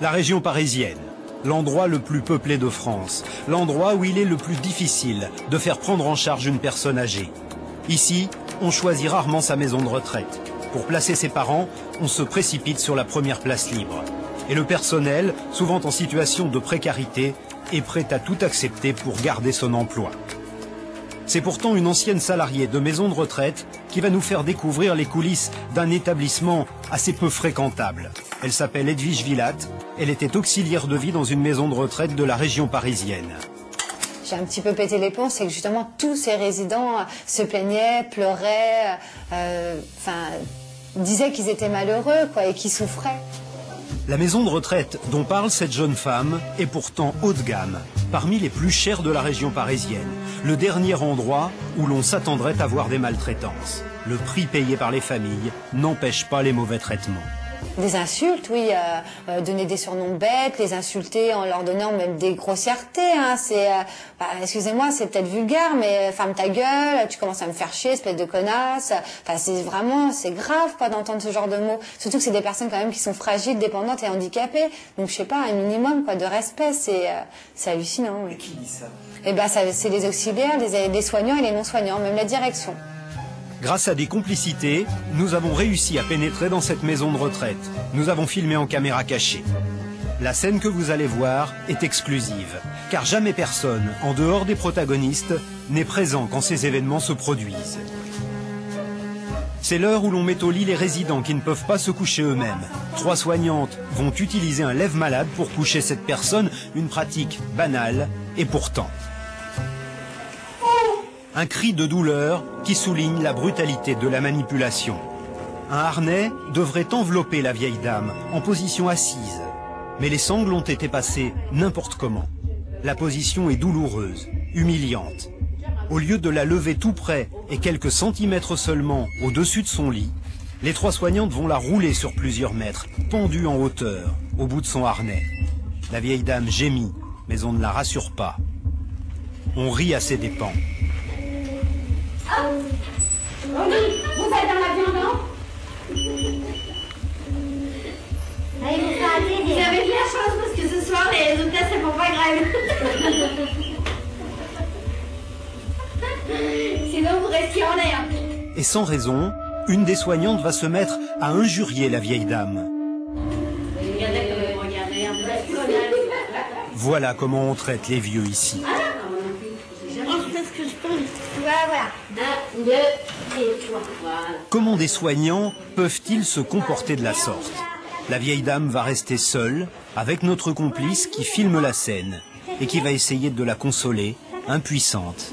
La région parisienne, l'endroit le plus peuplé de France, l'endroit où il est le plus difficile de faire prendre en charge une personne âgée. Ici, on choisit rarement sa maison de retraite. Pour placer ses parents, on se précipite sur la première place libre. Et le personnel, souvent en situation de précarité, est prêt à tout accepter pour garder son emploi. C'est pourtant une ancienne salariée de maison de retraite qui va nous faire découvrir les coulisses d'un établissement assez peu fréquentable. Elle s'appelle Edwige Villatte, elle était auxiliaire de vie dans une maison de retraite de la région parisienne. J'ai un petit peu pété les plombs, c'est que justement tous ces résidents se plaignaient, pleuraient, disaient qu'ils étaient malheureux et qu'ils souffraient. La maison de retraite dont parle cette jeune femme est pourtant haut de gamme, parmi les plus chères de la région parisienne. Le dernier endroit où l'on s'attendrait à voir des maltraitances. Le prix payé par les familles n'empêche pas les mauvais traitements. Des insultes, oui, donner des surnoms bêtes, les insulter en leur donnant même des grossièretés. Excusez-moi, c'est peut-être vulgaire, mais ferme ta gueule, tu commences à me faire chier, espèce de connasse. C'est grave d'entendre ce genre de mots. Surtout que c'est des personnes quand même qui sont fragiles, dépendantes et handicapées. Donc je sais pas, un minimum de respect, c'est hallucinant. Oui. Et qui dit ça? C'est les auxiliaires, les soignants et les non-soignants, même la direction. Grâce à des complicités, nous avons réussi à pénétrer dans cette maison de retraite. Nous avons filmé en caméra cachée. La scène que vous allez voir est exclusive, car jamais personne, en dehors des protagonistes, n'est présent quand ces événements se produisent. C'est l'heure où l'on met au lit les résidents qui ne peuvent pas se coucher eux-mêmes. 3 soignantes vont utiliser un lève-malade pour coucher cette personne, une pratique banale, et pourtant... Un cri de douleur qui souligne la brutalité de la manipulation. Un harnais devrait envelopper la vieille dame en position assise. Mais les sangles ont été passées n'importe comment. La position est douloureuse, humiliante. Au lieu de la lever tout près et quelques centimètres seulement au-dessus de son lit, les 3 soignantes vont la rouler sur plusieurs mètres, pendue en hauteur, au bout de son harnais. La vieille dame gémit, mais on ne la rassure pas. On rit à ses dépens. Vous êtes dans l'avion, non? Allez, vous avez de la chance parce que ce soir, les résultats, c'est pour pas grave. Sinon, vous restiez en l'air. Et sans raison, une des soignantes va se mettre à injurier la vieille dame. Voilà comment on traite les vieux ici. Voilà. 1, 2 et 3. Voilà. Comment des soignants peuvent-ils se comporter de la sorte? La vieille dame va rester seule avec notre complice qui filme la scène et qui va essayer de la consoler, impuissante.